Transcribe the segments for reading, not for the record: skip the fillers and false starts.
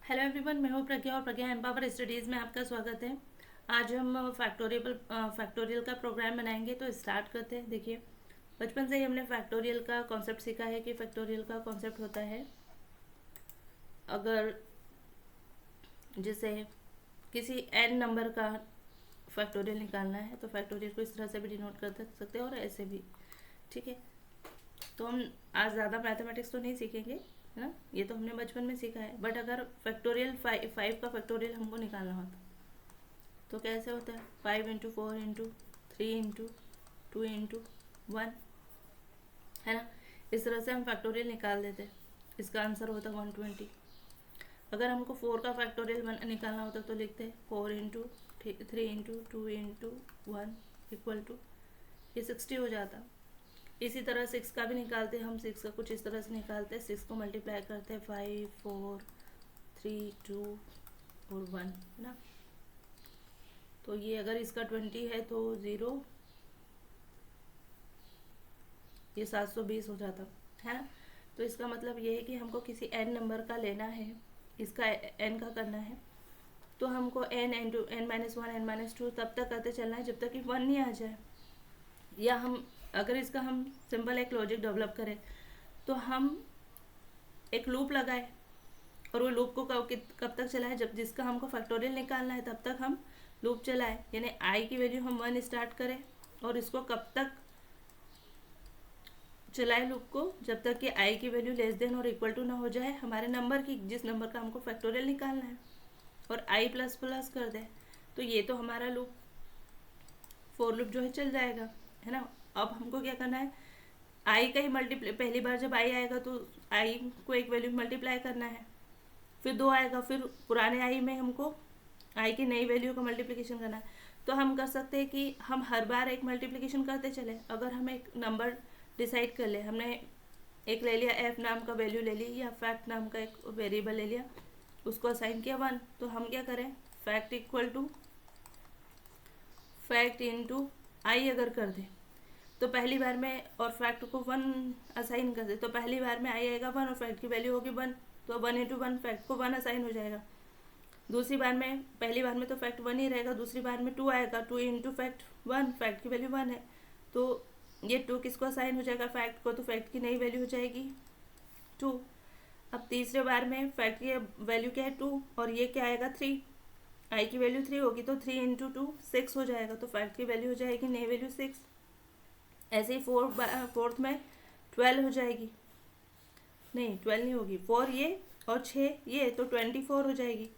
Hello everyone, मैं हूँ प्रज्ञा और प्रज्ञा एम्पावर स्टडीज़ में आपका स्वागत है। आज हम फैक्टोरियल का प्रोग्राम बनाएंगे, तो स्टार्ट करते हैं। देखिए, बचपन से ही हमने फैक्टोरियल का कॉन्सेप्ट सीखा है कि फैक्टोरियल का कॉन्सेप्ट होता है अगर जैसे किसी एन नंबर का फैक्टोरियल निकालना है तो फैक्टोरियल को इस तरह से भी डिनोट कर सकते हैं और ऐसे भी। ठीक है, तो हम आज ज़्यादा मैथमेटिक्स तो नहीं सीखेंगे, है ना। ये तो हमने बचपन में सीखा है। बट अगर फैक्टोरियल फाइव का फैक्टोरियल हमको निकालना होता तो कैसे होता है? 5 इंटू 4 इंटू 3 इंटू 2 इंटू 1, है ना। इस तरह से हम फैक्टोरियल निकाल देते। इसका आंसर होता 120। अगर हमको 4 का फैक्टोरियल निकालना होता तो लिखते 4 into 3 into 2 into 1 equal to, ये 60 हो जाता। इसी तरह 6 का भी निकालते हम। 6 का कुछ इस तरह से निकालते हैं। 6 को मल्टीप्लाई करते हैं 5 4 3 2 और 1, है ना। तो ये अगर इसका 20 है तो 0, ये 720 हो जाता है ना। तो इसका मतलब ये है कि हमको किसी एन नंबर का लेना है, इसका एन का करना है, तो हमको एन इंटू n-1 n-2 तब तक करते चलना है जब तक कि 1 नहीं आ जाए। या हम अगर इसका हम सिंपल एक लॉजिक डेवलप करें तो हम एक लूप लगाए और वो लूप को कब तक चलाए, जब जिसका हमको फैक्टोरियल निकालना है तब तक हम लूप चलाए। यानी आई की वैल्यू हम 1 स्टार्ट करें और इसको कब तक चलाए लूप को, जब तक कि आई की वैल्यू लेस देन और इक्वल टू ना हो जाए हमारे नंबर की, जिस नंबर का हमको फैक्टोरियल निकालना है, और आई प्लस प्लस कर दे। तो ये तो हमारा लूप, फोर लूप जो है चल जाएगा, है ना। अब हमको क्या करना है, आई का ही मल्टीप्लाई, पहली बार जब आई आएगा तो आई को एक वैल्यू मल्टीप्लाई करना है, फिर 2 आएगा, फिर पुराने आई में हमको आई की नई वैल्यू का मल्टीप्लिकेशन करना है। तो हम कर सकते हैं कि हम हर बार एक मल्टीप्लिकेशन करते चले। अगर हम एक नंबर डिसाइड कर ले, हमने एक ले लिया एफ नाम का वैल्यू ले ली, या फैक्ट नाम का एक वेरिएबल ले लिया, उसको असाइन किया 1, तो हम क्या करें, fact equal to fact into I अगर कर दे तो पहली बार में, और फैक्ट को 1 असाइन कर दे तो पहली बार में आई आएगा 1 और फैक्ट की वैल्यू होगी 1, तो 1 इंटू 1 फैक्ट को 1 असाइन हो जाएगा। दूसरी बार में, पहली बार में तो फैक्ट 1 ही रहेगा, दूसरी बार में 2 आएगा, 2 इंटू फैक्ट 1, फैक्ट की वैल्यू 1 है, तो ये 2 किसको असाइन हो जाएगा, फैक्ट को, तो फैक्ट की नई वैल्यू हो जाएगी 2। अब तीसरे बार में फैक्ट की वैल्यू क्या है 2 और ये क्या आएगा 3, आई की वैल्यू 3 होगी, तो 3 इंटू 2 6 हो जाएगा, तो फैक्ट की वैल्यू हो जाएगी नई वैल्यू 6। ऐसे ही फोर्थ में 12 हो जाएगी, नहीं 12 नहीं होगी, 4 ये और 6 ये, तो 24 हो जाएगी।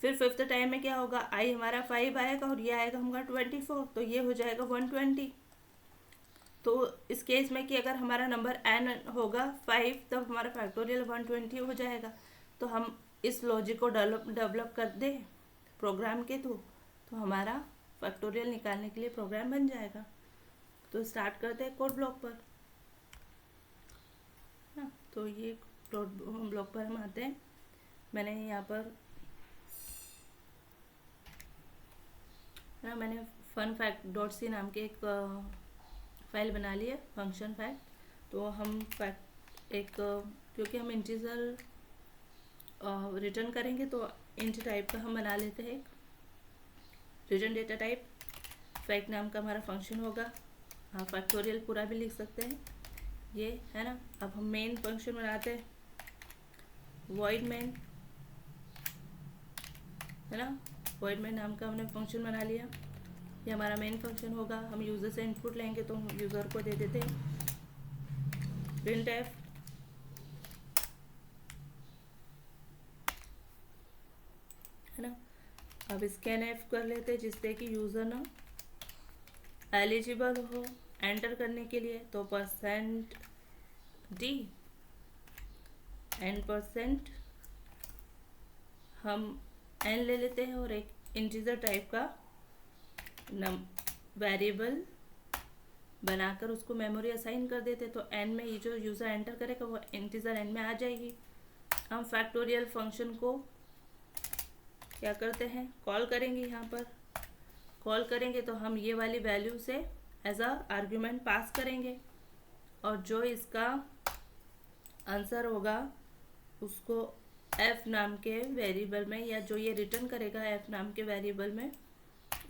फिर फिफ्थ टाइम में क्या होगा, आई हमारा 5 आएगा और ये आएगा हमारा 24, तो ये हो जाएगा 120। तो इस केस में कि अगर हमारा नंबर एन होगा 5 तब हमारा फैक्टोरियल 120 हो जाएगा। तो हम इस लॉजिक को डेवलप कर दे प्रोग्राम के थ्रू, तो हमारा फैक्टोरियल निकालने के लिए प्रोग्राम बन जाएगा। तो स्टार्ट करते हैं कोड ब्लॉक पर ना। तो ये कोड ब्लॉक पर हम आते हैं। मैंने यहाँ पर ना, मैंने फन फैक्ट डॉट सी नाम के एक फाइल बना ली है, फंक्शन फैक्ट। तो हम फैक्ट एक, क्योंकि हम इंटीजर रिटर्न करेंगे तो इंट टाइप का हम बना लेते हैं एक रिटर्न डेटा टाइप। फैक्ट नाम का हमारा फंक्शन होगा। हाँ, फैक्टोरियल पूरा भी लिख सकते हैं ये, है ना। अब हम मेन फंक्शन बनाते हैं, वॉइड मेन, है ना। वॉइड मेन नाम का हमने फंक्शन बना लिया, ये हमारा मेन फंक्शन होगा। हम यूज़र से इनपुट लेंगे तो हम यूज़र को दे देते हैं प्रिंट एफ, है ना। अब स्कैन एफ कर लेते हैं जिससे कि यूज़र ना एलिजिबल हो एंटर करने के लिए। तो %d एंड हम एन ले लेते हैं और एक इंटीजर टाइप का वेरिएबल बनाकर उसको मेमोरी असाइन कर देते। तो एन में ये जो यूज़र एंटर करेगा वो इंटीजर एन में आ जाएगी। हम फैक्टोरियल फंक्शन को क्या करते हैं, कॉल करेंगे। यहाँ पर कॉल करेंगे तो हम ये वाली वैल्यू से एज अ आर्ग्यूमेंट पास करेंगे, और जो इसका आंसर होगा उसको एफ नाम के वेरिएबल में, या जो ये रिटर्न करेगा एफ नाम के वेरिएबल में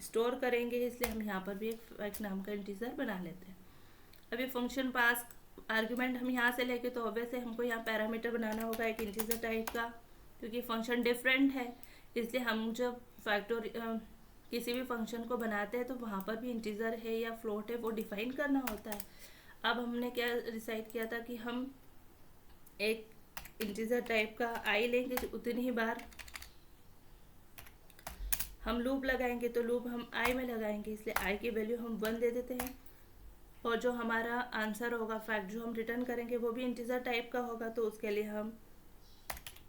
स्टोर करेंगे, इसलिए हम यहाँ पर भी एक फैक्ट नाम का इंटीजर बना लेते हैं। अब ये फंक्शन पास आर्ग्यूमेंट हम यहाँ से लेके, तो ऑब्वियसली हमको यहाँ पैरामीटर बनाना होगा एक इंटीजर टाइप का, क्योंकि फंक्शन डिफरेंट है, इसलिए हम जब किसी भी फंक्शन को बनाते हैं तो वहाँ पर भी इंटीजर है या फ्लोट है वो डिफाइन करना होता है। अब हमने क्या डिसाइड किया था कि हम एक इंटीजर टाइप का आई लेंगे, उतनी ही बार हम लूप लगाएंगे, तो लूप हम आई में लगाएंगे, इसलिए आई की वैल्यू हम 1 दे देते हैं। और जो हमारा आंसर होगा, फैक्ट जो हम रिटर्न करेंगे वो भी इंटीजर टाइप का होगा, तो उसके लिए हम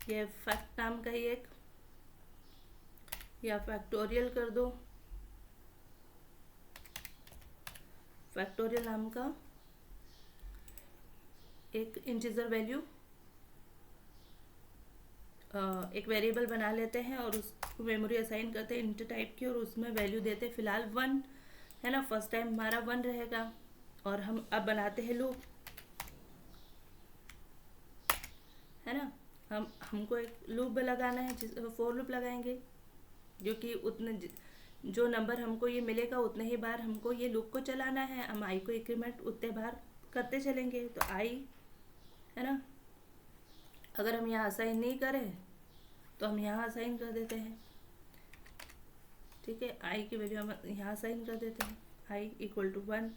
ये फैक्ट नाम का ही एक, या फैक्टोरियल कर दो, फैक्टोरियल नाम का एक इंटीजर वैल्यू एक वेरिएबल बना लेते हैं और उसको मेमोरी असाइन करते हैं इंट टाइप की, और उसमें वैल्यू देते हैं फिलहाल 1, है ना। फर्स्ट टाइम हमारा 1 रहेगा, और हम अब बनाते हैं लूप, है ना। हमको एक लूप लगाना है, फॉर लूप लगाएंगे, जो कि उतने जो नंबर हमको ये मिलेगा उतने ही बार हमको ये लूप को चलाना है। हम आई को इंक्रीमेंट उतने बार करते चलेंगे, तो आई, है ना। अगर हम यहाँ असाइन नहीं करें तो हम यहाँ असाइन कर देते हैं, ठीक है। आई की वैल्यू हम यहाँ असाइन कर देते हैं, आई इक्वल टू 1,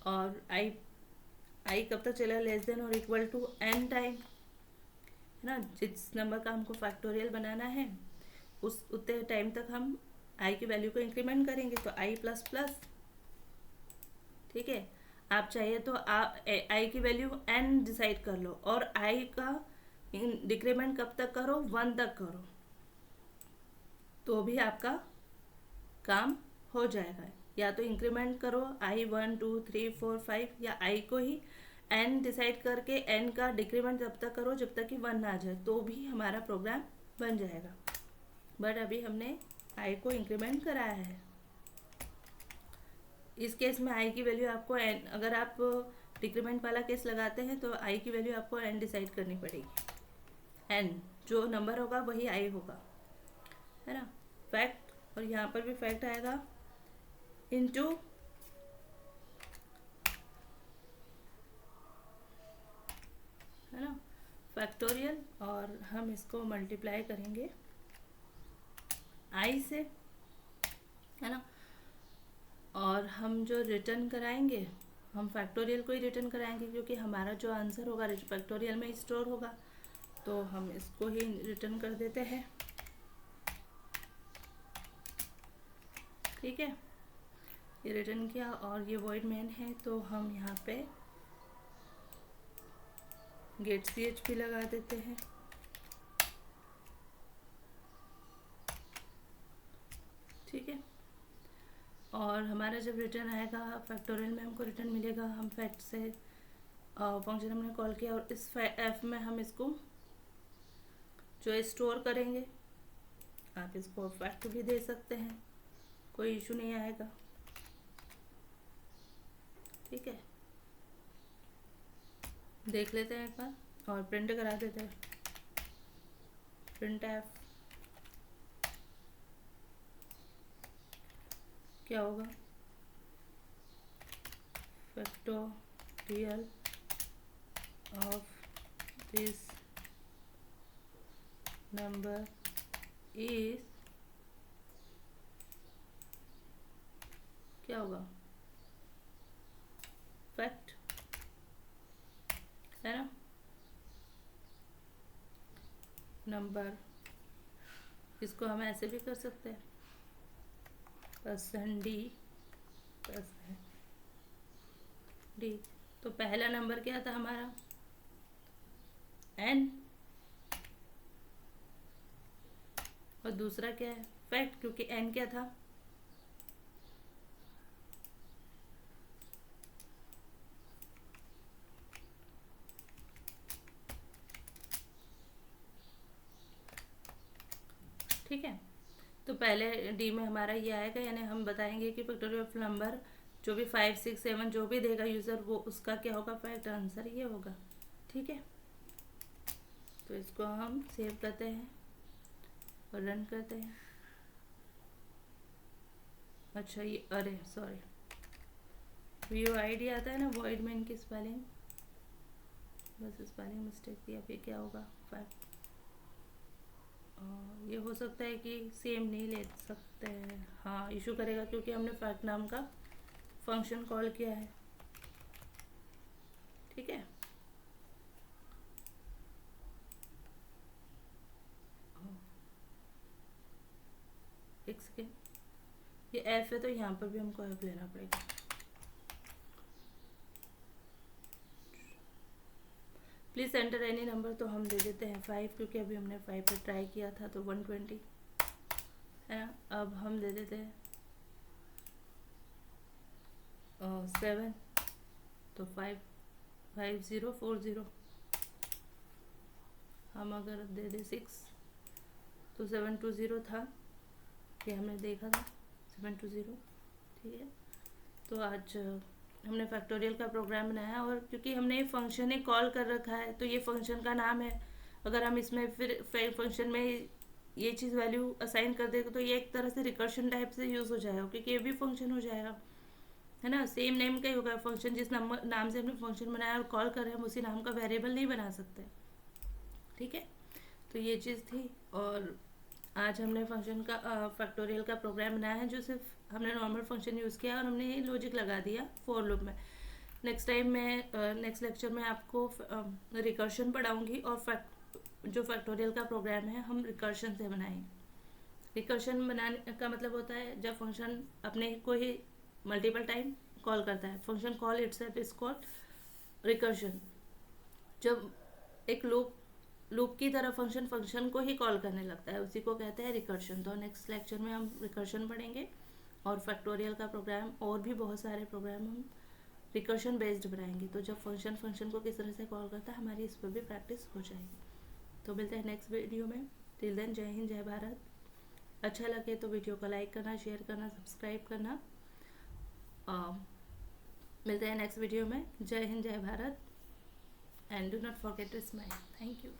और आई कब तक चला, लेस देन और इक्वल टू n टाइम, है ना। जिस नंबर का हमको फैक्टोरियल बनाना है उस उतने टाइम तक हम आई की वैल्यू को इंक्रीमेंट करेंगे, तो आई प्लस प्लस, ठीक है। आप चाहिए तो आप आई की वैल्यू n डिसाइड कर लो, और आई का डिक्रीमेंट कब तक करो, 1 तक करो, तो भी आपका काम हो जाएगा। या तो इंक्रीमेंट करो आई 1 2 3 4 5, या आई को ही n डिसाइड करके n का डिक्रीमेंट तब तक करो जब तक कि 1 ना आ जाए, तो भी हमारा प्रोग्राम बन जाएगा। बट अभी हमने आई को इंक्रीमेंट कराया है। इस केस में आई की वैल्यू आपको n, अगर आप डिक्रीमेंट वाला केस लगाते हैं तो आई की वैल्यू आपको n डिसाइड करनी पड़ेगी। n जो नंबर होगा वही आई होगा, है ना। फैक्ट, और यहाँ पर भी फैक्ट आएगा इनटू है ना फैक्टोरियल, और हम इसको मल्टीप्लाई करेंगे आई से, है ना। और हम जो रिटर्न कराएंगे हम फैक्टोरियल को ही रिटर्न कराएंगे, क्योंकि हमारा जो आंसर होगा फैक्टोरियल में स्टोर होगा, तो हम इसको ही रिटर्न कर देते हैं, ठीक है। ये रिटर्न किया, और ये वॉइड मेन है, तो हम यहाँ पे गेट CH भी लगा देते हैं, ठीक है। और हमारा जब रिटर्न आएगा फैक्टोरियल में हमको रिटर्न मिलेगा, हम फैक्ट से फंक्शन हमने कॉल किया, और इस एफ में हम इसको जो स्टोर करेंगे, आप इसको फैक्ट भी दे सकते हैं, कोई इशू नहीं आएगा, ठीक है। देख लेते हैं एक बार और प्रिंट करा देते हैं, प्रिंट एफ क्या होगा, factorial of this number is, क्या होगा, फैक्ट, है ना। नंबर, इसको हम ऐसे भी कर सकते हैं, %d। तो पहला नंबर क्या था हमारा n, और दूसरा क्या है फैक्ट, क्योंकि n क्या था, ठीक है। तो पहले डी में हमारा ये आएगा, यानी हम बताएंगे कि फैक्टोरियल ऑफ नंबर जो भी 5 6 7 जो भी देगा यूज़र, वो उसका क्या होगा फैक्ट, आंसर ये होगा, ठीक है। तो इसको हम सेव करते हैं और रन करते हैं। अच्छा ये अरे सॉरी, व्यू आईडी आता है ना, वॉइड में इनकी स्पेलिंग, बस स्पेलिंग मिस्टेक थी। अभी क्या होगा, फैक्ट ये हो सकता है कि सेम नहीं ले सकते हैं, हाँ इशू करेगा क्योंकि हमने फैक्ट नाम का फंक्शन कॉल किया है। ठीक है, एक सेकेंड, ये एफ है तो यहाँ पर भी हमको एफ लेना पड़ेगा। प्लीज़ एंटर एनी नंबर, तो हम दे देते हैं 5 क्योंकि अभी हमने 5 पे ट्राई किया था तो 120 है ना। अब हम दे देते हैं 7 तो 5040। हम अगर दे दे 6 तो 720 था, ये हमने देखा था 720। ठीक है, तो आज हमने फैक्टोरियल का प्रोग्राम बनाया और क्योंकि हमने ये फंक्शन ही कॉल कर रखा है तो ये फंक्शन का नाम है। अगर हम इसमें फिर फंक्शन में ये चीज़ वैल्यू असाइन कर देंगे तो ये एक तरह से रिकर्शन टाइप से यूज़ हो जाएगा क्योंकि ये भी फंक्शन हो जाएगा, है ना। सेम नेम का ही होगा फंक्शन, जिस नाम से हमने फंक्शन बनाया और कॉल कर रहे हैं हम उसी नाम का वेरिएबल नहीं बना सकते। ठीक है, तो ये चीज़ थी। और आज हमने फंक्शन का फैक्टोरियल का प्रोग्राम बनाया है जो सिर्फ हमने नॉर्मल फंक्शन यूज़ किया और हमने ये लॉजिक लगा दिया फॉर लूप में। नेक्स्ट टाइम मैं नेक्स्ट लेक्चर में आपको रिकर्शन पढ़ाऊँगी और जो फैक्टोरियल का प्रोग्राम है हम रिकर्शन से बनाएंगे। रिकर्शन बनाने का मतलब होता है जब फंक्शन अपने को ही मल्टीपल टाइम कॉल करता है। Function call itself is called recursion. जब एक लूप की तरह फंक्शन को ही कॉल करने लगता है, उसी को कहते हैं रिकर्शन। तो नेक्स्ट लेक्चर में हम रिकर्शन पढ़ेंगे और फैक्टोरियल का प्रोग्राम और भी बहुत सारे प्रोग्राम हम रिकर्शन बेस्ड बनाएंगे। तो जब फंक्शन को किस तरह से कॉल करता है हमारी इस पर भी प्रैक्टिस हो जाएगी। तो मिलते हैं नेक्स्ट वीडियो में। टिल देन जय हिंद जय भारत। अच्छा लगे तो वीडियो को लाइक करना, शेयर करना, सब्सक्राइब करना। मिलते हैं नेक्स्ट वीडियो में। जय हिंद जय Bharat and do not forget to smile. Thank you.